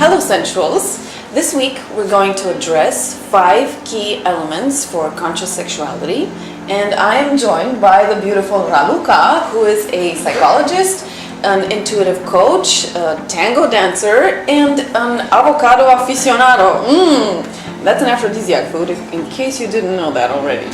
Hello sensuals! This week we're going to address 5 key elements for conscious sexuality, and I am joined by the beautiful Raluca, who is a psychologist, an intuitive coach, a tango dancer, and an avocado aficionado. That's an aphrodisiac food, in case you didn't know that already.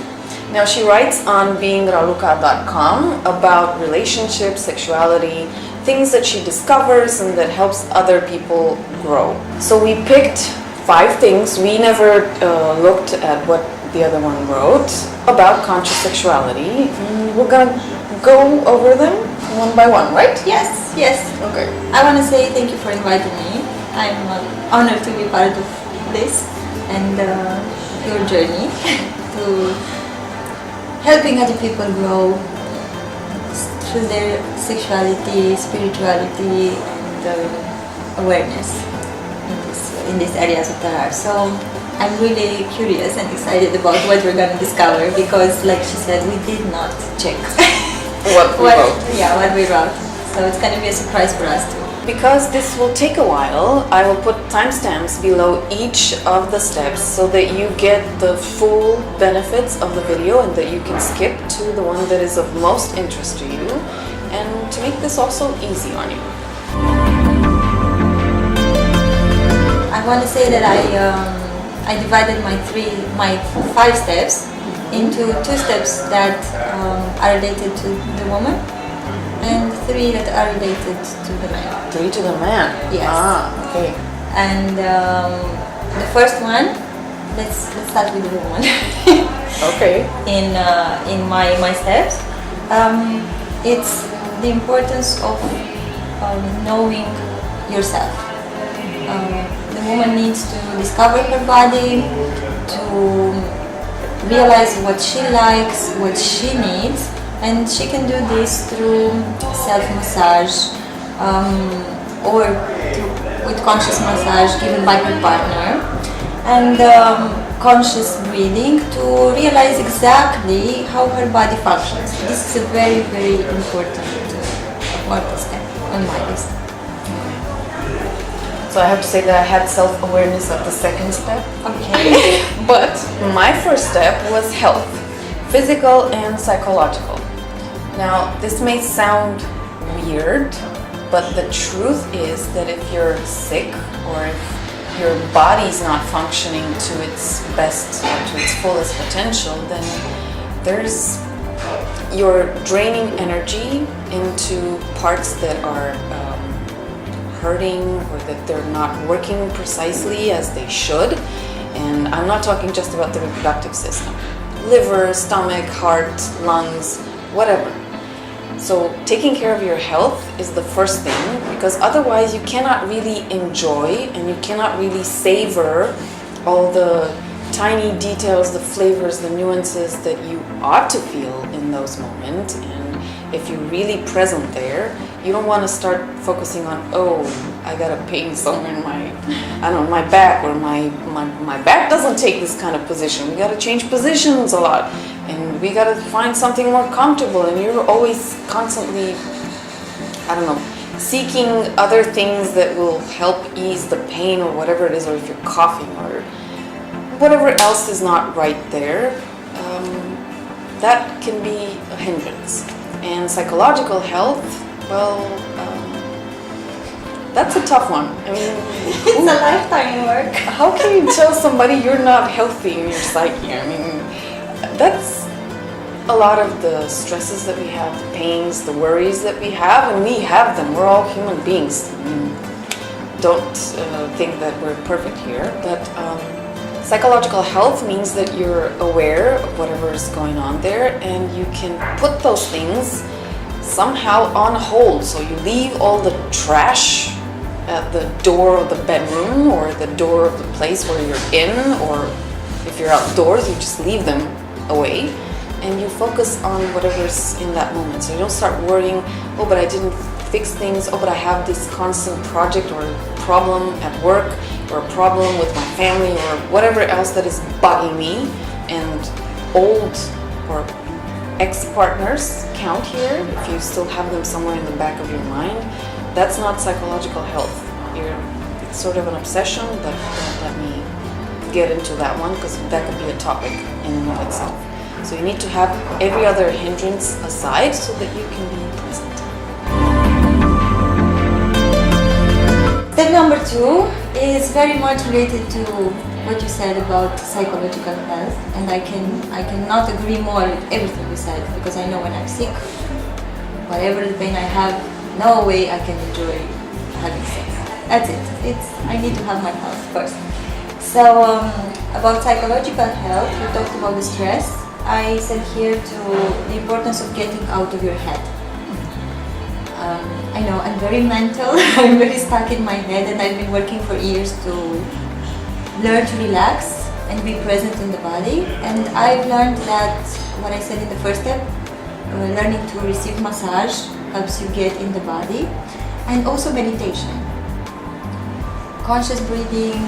Now she writes on beingraluca.com about relationships, sexuality, things that she discovers and that helps other people grow. So we picked 5 things. We never looked at what the other one wrote about conscious sexuality. We're gonna go over them one by one, right? Yes. Okay. I want to say thank you for inviting me. I'm honored to be part of this and your journey to helping other people grow through their sexuality, spirituality, and awareness in these areas of their life. So I'm really curious and excited about what we're going to discover because, like she said, we did not check What we wrote. Yeah, what we wrote. So it's going to be a surprise for us too. Because this will take a while, I will put timestamps below each of the steps so that you get the full benefits of the video and that you can skip to the one that is of most interest to you, and to make this also easy on you. I want to say that I divided my 5 steps into 2 steps that are related to the woman and 3 that are related to the man. 3 to the man? Yes. Okay. And the first one, let's start with the woman. Okay. In my steps, it's the importance of knowing yourself. The woman needs to discover her body, to realize what she likes, what she needs, and she can do this through self-massage or with conscious massage given by her partner, and conscious breathing to realize exactly how her body functions. This is a very, very important step on my list. So I have to say that I had self-awareness of the second step. Okay. But my first step was health, physical and psychological. Now, this may sound weird, but the truth is that if you're sick or if your body's not functioning to its best or to its fullest potential, then you're draining energy into parts that are hurting or that they're not working precisely as they should. And I'm not talking just about the reproductive system. Liver, stomach, heart, lungs, whatever. So taking care of your health is the first thing, because otherwise you cannot really enjoy and you cannot really savor all the tiny details, the flavors, the nuances that you ought to feel in those moments. And if you're really present there, you don't want to start focusing on, oh, I got a pain somewhere in my back, or my back doesn't take this kind of position. We got to change positions a lot, and we got to find something more comfortable, and you're always constantly, seeking other things that will help ease the pain or whatever it is, or if you're coughing or whatever else is not right there, that can be a hindrance. And psychological health, well, that's a tough one. I mean, It's a lifetime work. how can you tell somebody you're not healthy in your psyche? I mean, that's a lot of the stresses that we have, the pains, the worries that we have, and we have them. We're all human beings. I mean, don't think that we're perfect here, but psychological health means that you're aware of whatever is going on there, and you can put those things somehow on hold. So you leave all the trash at the door of the bedroom or the door of the place where you're in, or if you're outdoors, you just leave them away and you focus on whatever's in that moment. So you don't start worrying, oh, but I didn't fix things, oh, but I have this constant project or problem at work or a problem with my family or whatever else that is bugging me. And old or ex-partners count here, if you still have them somewhere in the back of your mind. That's not psychological health. it's sort of an obsession, but don't let me get into that one because that could be a topic in and of itself. So you need to have every other hindrance aside so that you can be present. Step number 2 is very much related to what you said about psychological health, and I cannot agree more with everything you said, because I know when I'm sick, whatever the pain I have, no way I can enjoy having sex. That's it. I need to have my health first. So about psychological health, we talked about the stress. I said here to the importance of getting out of your head. I know I'm very mental, I'm very stuck in my head, and I've been working for years to learn to relax and be present in the body. And I've learned that what I said in the first step, learning to receive massage helps you get in the body, and also meditation. Conscious breathing,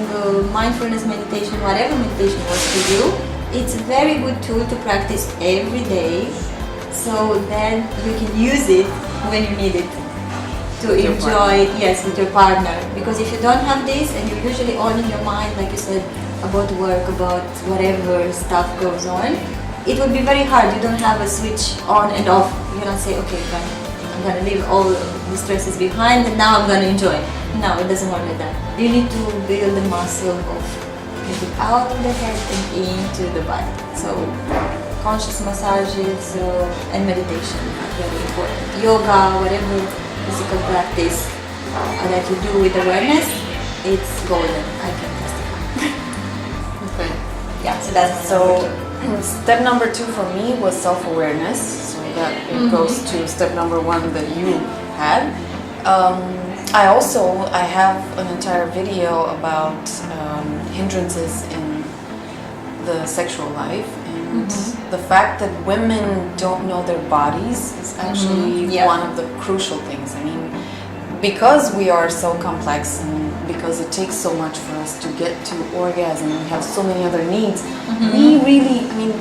mindfulness meditation, whatever meditation works for you, it's a very good tool to practice every day, so then you can use it when you need it to enjoy, yes, with your partner. Because if you don't have this and you're usually all in your mind, like you said, about work, about whatever stuff goes on, it would be very hard. You don't have a switch on and off. You don't say, okay, I'm gonna leave all the stresses behind and now I'm gonna enjoy. No, it doesn't work like that. You need to build the muscle of getting out of the head and into the body. So conscious massages and meditation are very important. Yoga, whatever physical practice that you do with awareness, it's golden. I can testify. Okay. Yeah, so that's step number 2 for me was self-awareness. So that it goes to step number 1 that you had. I have an entire video about hindrances in the sexual life, and the fact that women don't know their bodies is actually one of the crucial things. I mean, because we are so complex and because it takes so much for us to get to orgasm, we have so many other needs, we really, I mean,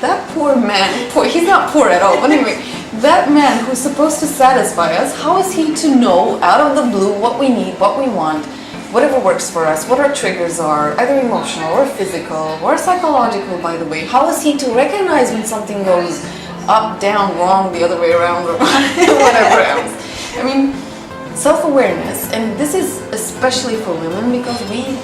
that poor man, he's not poor at all, but anyway, that man who's supposed to satisfy us, how is he to know out of the blue what we need, what we want, whatever works for us, what our triggers are, either emotional or physical or psychological, by the way? How is he to recognize when something goes up, down, wrong, the other way around, or whatever else? I mean, self-awareness, and this is especially for women because we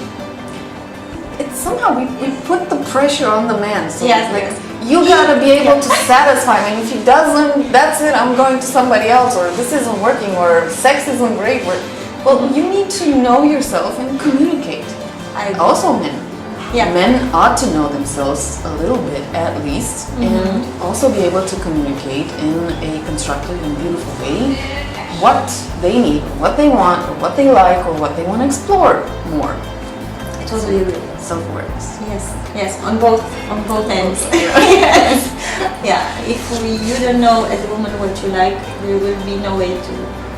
put the pressure on the man. So yes, like, you gotta be able to satisfy me. If he doesn't, that's it, I'm going to somebody else, or this isn't working, or sex isn't great. Well, you need to know yourself and communicate. Also men. Yeah. Men ought to know themselves a little bit at least, and also be able to communicate in a constructive and beautiful way what they need, what they want, or what they like, or what they want to explore more. I totally agree. Self-awareness. Yes, on both ends. Yes. Yeah, if you don't know as a woman what you like, there will be no way to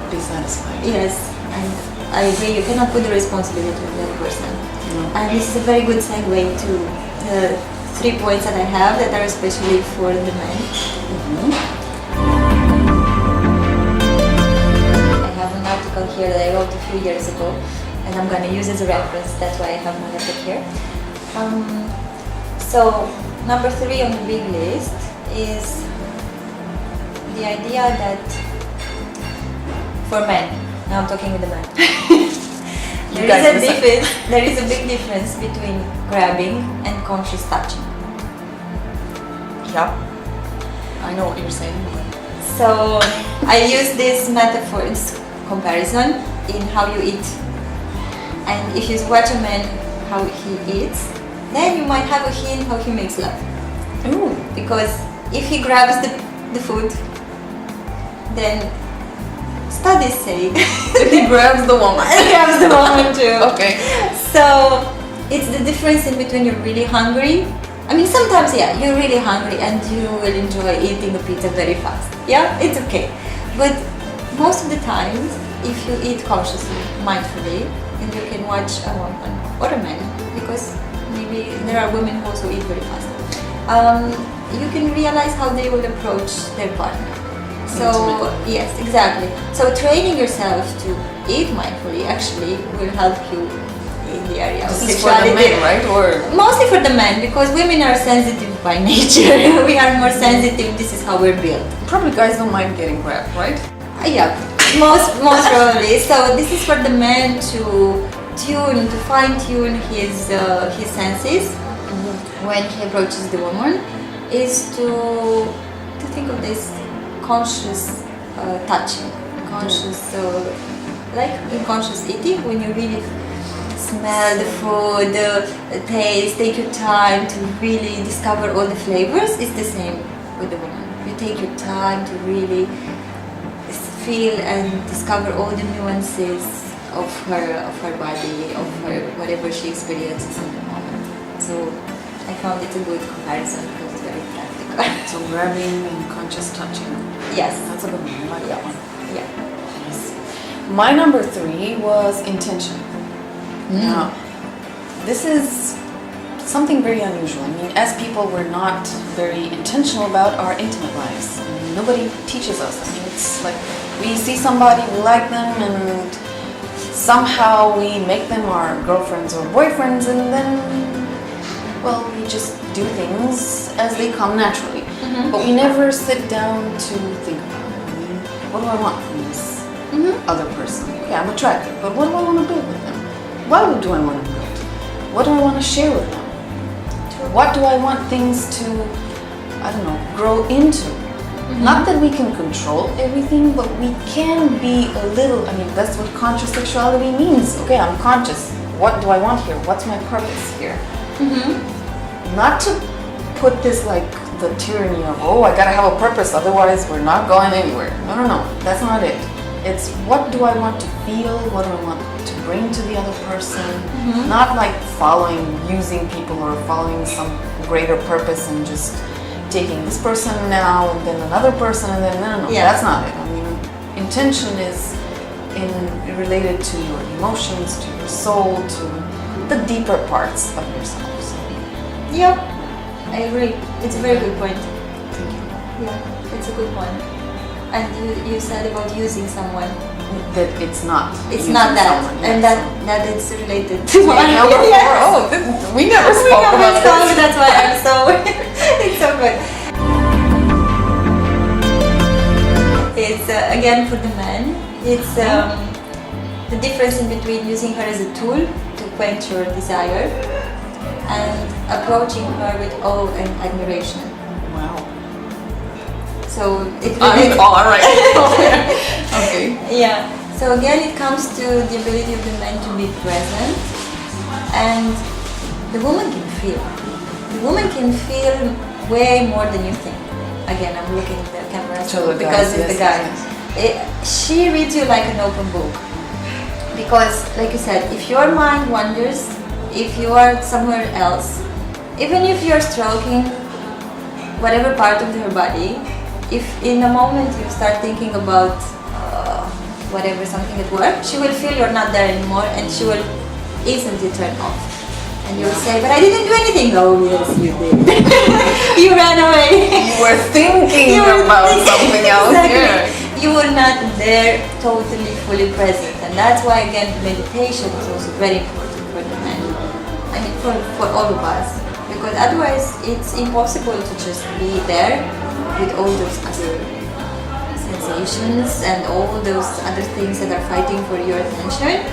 be satisfied. Yes, and I agree, you cannot put the responsibility on the other person. No. And this is a very good segue to the 3 points that I have that are especially for the men. I have an article here that I wrote a few years ago, and I'm going to use as a reference. That's why I have my laptop here. So number 3 on the big list is the idea that for men, now I'm talking with the men, there is a big difference between grabbing and conscious touching. Yeah, I know what you're saying. So I use this metaphor, this comparison in how you eat. And if you watch a man how he eats, then you might have a hint how he makes love. Ooh. Because if he grabs the food, then studies say he grabs the woman. He grabs the woman too. Okay. So it's the difference in between you're really hungry. I mean, sometimes, yeah, you're really hungry and you will enjoy eating a pizza very fast. Yeah, it's okay. But most of the times, if you eat consciously, mindfully, and you can watch a woman or a man, because maybe there are women who also eat very fast, you can realize how they will approach their partner. So yes, exactly. So training yourself to eat mindfully actually will help you in the area of This is for the sexuality. men, right? Or Mostly for the men, because women are sensitive by nature. We are more sensitive. This is how we're built. probably guys don't mind getting grabbed, right? Yeah, most probably. So this is for the man to fine tune his senses when he approaches the woman, is to think of this conscious touching, conscious like unconscious eating, when you really smell the food, the taste, take your time to really discover all the flavors. It's the same with the woman. You take your time to really feel and discover all the nuances of her body, of her whatever she experiences in the moment. So I found it a good comparison because it's very practical. So grabbing and conscious touching. Yes. That's a good one. I like that one. Yeah. Yes. My number 3 was intention. Now, this is something very unusual. I mean, as people, we're not very intentional about our intimate lives. I mean, nobody teaches us. I mean, it's like we see somebody, we like them, and somehow we make them our girlfriends or boyfriends, and then, well, we just do things as they come naturally. But we never sit down to think about it. I mean, what do I want from this other person? Okay, I'm attracted, but what do I want to build with them? Why do I want to build? What do I want to share with them? What do I want things to, I don't know, grow into? Not that we can control everything, but we can be a little, I mean, that's what conscious sexuality means. Okay, I'm conscious. What do I want here? What's my purpose here? Not to put this like the tyranny of, oh, I gotta have a purpose, otherwise we're not going anywhere. No, that's not it. It's what do I want to feel? What do I want to bring to the other person? Not like using people or following some greater purpose and just taking this person now and then another person and then no, Yeah. that's not it. I mean, intention is related to your emotions, to your soul, to the deeper parts of yourself. So, Yep, I agree. It's a very good point. thank you. Yeah, it's a good one. And you said about using someone. That it's not. It's using not that, someone, and yeah, that it's related to so. Yeah, number 4. Yes. Oh, we never spoke about this. That's why I'm so. It's so good. It's again for the men. It's the difference in between using her as a tool to quench your desire and approaching her with awe and admiration. Wow. So it All right. Okay. Yeah. So again, it comes to the ability of the man to be present, and the woman can feel. The woman can feel way more than you think. Again, I'm looking at the camera because it's the guy. She reads you like an open book. Because, like you said, if your mind wanders, if you are somewhere else, even if you're stroking whatever part of her body, if in a moment you start thinking about whatever, something at work, she will feel you're not there anymore and she will instantly turn off. And you'll say, but I didn't do anything. Oh yes, you did. You ran away. You were thinking about something else. Exactly. Yeah. You were not there totally fully present. And that's why again meditation is also very important for the men. I mean for all of us. Because otherwise it's impossible to just be there with all those other sensations and all those other things that are fighting for your attention,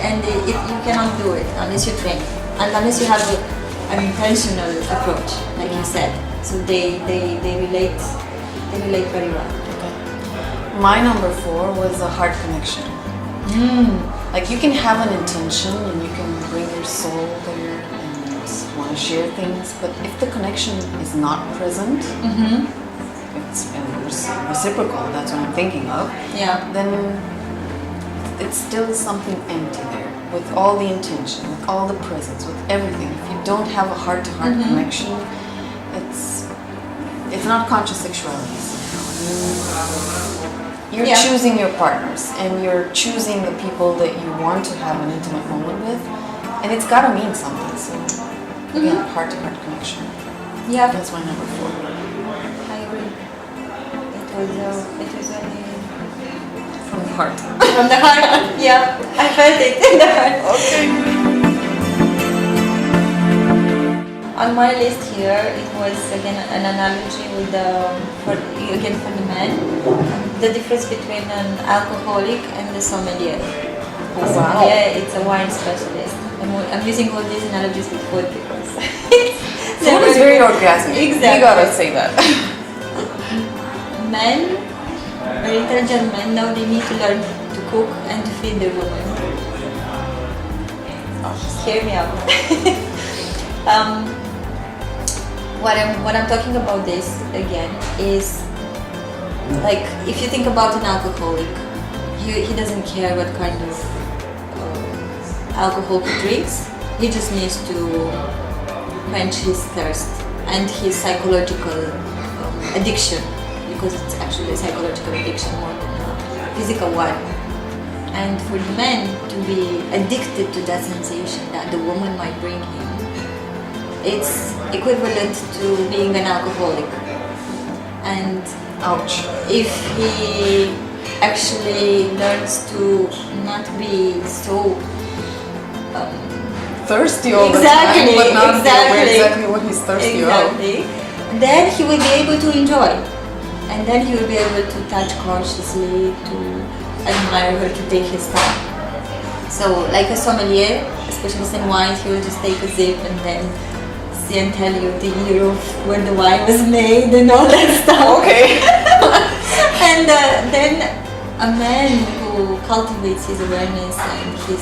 and you cannot do it unless you train and unless you have an intentional approach, like you said. So they relate very well. Okay. My number 4 was a heart connection. Like you can have an intention and you can bring your soul there and want to share things, but if the connection is not present, it's reciprocal, that's what I'm thinking of, then it's still something empty there, with all the intention, with all the presence, with everything. If you don't have a heart-to-heart connection, it's not conscious sexuality somehow. You're choosing your partners, and you're choosing the people that you want to have an intimate moment with, and it's gotta mean something, so again, heart-to-heart connection. Yeah. That's my number 4. I agree. It it was really From the heart. from the heart. Yeah, I felt it in the heart. Okay. On my list here, it was again an analogy with for the men, the difference between an alcoholic and the sommelier. The sommelier, it's a wine specialist. I'm using all these analogies with food because Food is very orgasmic. Exactly. You gotta say that. Men, very intelligent men, now they need to learn to cook and to feed their women. Hear me out. What I'm talking about this again is like if you think about an alcoholic, he doesn't care what kind of alcohol he drinks. He just needs to quench his thirst and his psychological addiction, because it's actually a psychological addiction more than a physical one. And for the man to be addicted to that sensation that the woman might bring him, it's equivalent to being an alcoholic. And Ouch. if he actually learns to not be so Thirsty all Exactly, the time, but not be aware exactly. exactly what he's thirsty of. then he will be able to enjoy. And then he will be able to touch consciously, to admire her, to take his time. So like a sommelier, especially in wines, he will just take a sip and then see and tell you the year of when the wine was made and all that stuff. Okay. And then a man who cultivates his awareness and his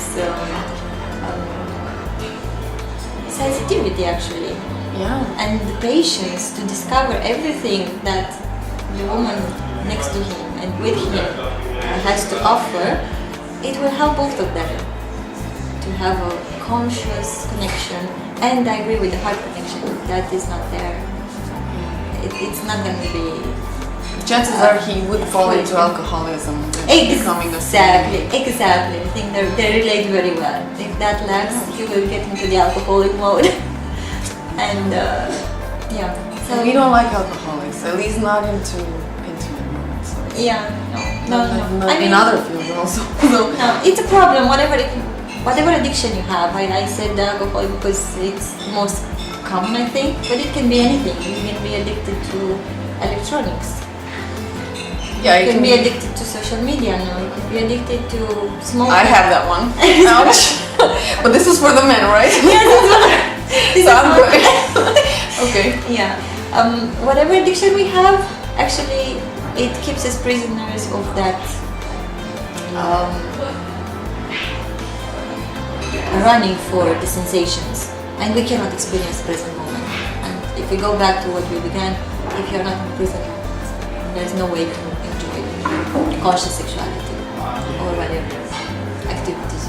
sensitivity actually, Yeah. and the patience to discover everything that the woman next to him and with him has to offer, it will help both of them to have a conscious connection. And I agree with the heart connection, that is not there. It's not going to be... Chances are he would fall into alcoholism, becoming a Exactly. I think they relate very well. If that lacks, he will get into the alcoholic mode. And yeah. So we don't like alcoholics, at least not into intimate moments. Yeah, no. I In mean, other fields also. So, no, it's a problem. Whatever addiction you have, I said alcohol because it's most common, I think, but it can be anything. You can be addicted to electronics. yeah, You can be addicted to social media now. You can be addicted to smoking. I have that one. Ouch. But this is for the men, right? Yes, So I'm good. Okay. Yeah. Whatever addiction we have, actually, it keeps us prisoners of that running for the sensations, and we cannot experience the present moment. And if we go back to what we began, if you're not in the present moment, there's no way to enjoy conscious sexuality or whatever activities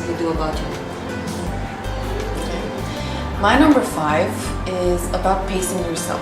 you do about it. My number 5 is about pacing yourself.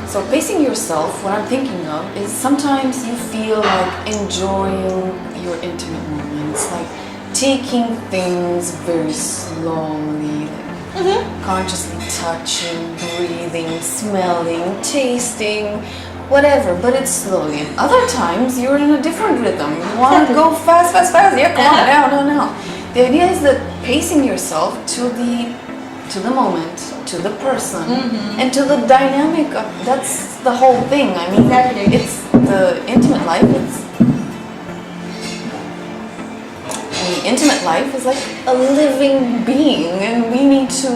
So pacing yourself, what I'm thinking of is sometimes you feel like enjoying your intimate moments, like taking things very slowly, like consciously touching, breathing, smelling, tasting, whatever, but it's slowly. And other times you're in a different rhythm. You want to go fast. Yeah, come on, now. The idea is that pacing yourself to the moment, to the person, and to the dynamic of, that's the whole thing. I mean, Exactly. it's the intimate life. The intimate life is like a living being, and we need to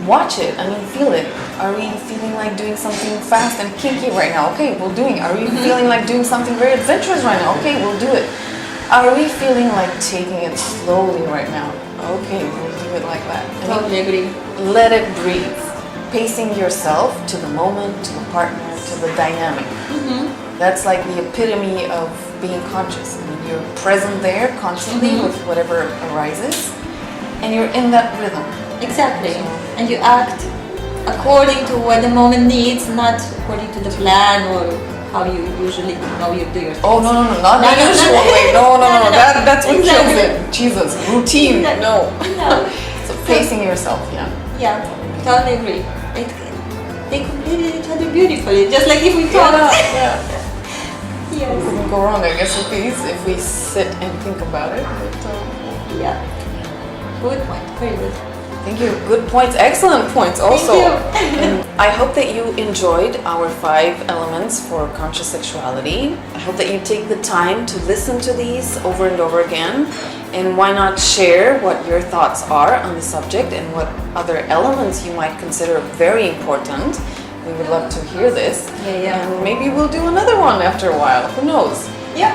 watch it. I mean, feel it. Are we feeling like doing something fast and kinky right now? Okay, we'll do it. Are we feeling like doing something very adventurous right now? Okay, we'll do it. Are we feeling like taking it slowly right now? Okay, we'll do it like that. I mean, Totally agree. let it breathe. Pacing yourself to the moment, to the partner, to the dynamic. That's like the epitome of being conscious. I mean, you're present there constantly with whatever arises, and you're in that rhythm. Exactly. And you act according to what the moment needs, not according to the plan or how you usually you do your things. Oh, no, not the usual way. No. That's what kills it. Jesus, routine, no. No. So pacing yourself, yeah. Yeah, totally agree. they completed each other beautifully, just like if we talk. Yeah. Yes. Couldn't go wrong, I guess, with these if we sit and think about it. But, Yeah. Good point. Very good. thank you. Good points. Excellent points also. Thank you. And I hope that you enjoyed our 5 elements for conscious sexuality. I hope that you take the time to listen to these over and over again. And why not share what your thoughts are on the subject and what other elements you might consider very important. We would love to hear this. Yeah. And maybe we'll do another one after a while. Who knows? Yeah.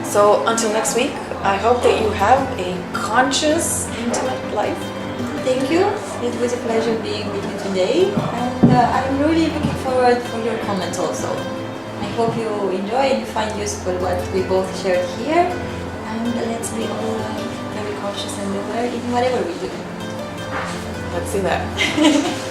So until next week, I hope that you have a conscious, intimate life. Thank you. It was a pleasure being with you today, and I'm really looking forward for your comments also. I hope you enjoy and you find useful what we both shared here, and let's be all very conscious and aware in whatever we do. Let's see that.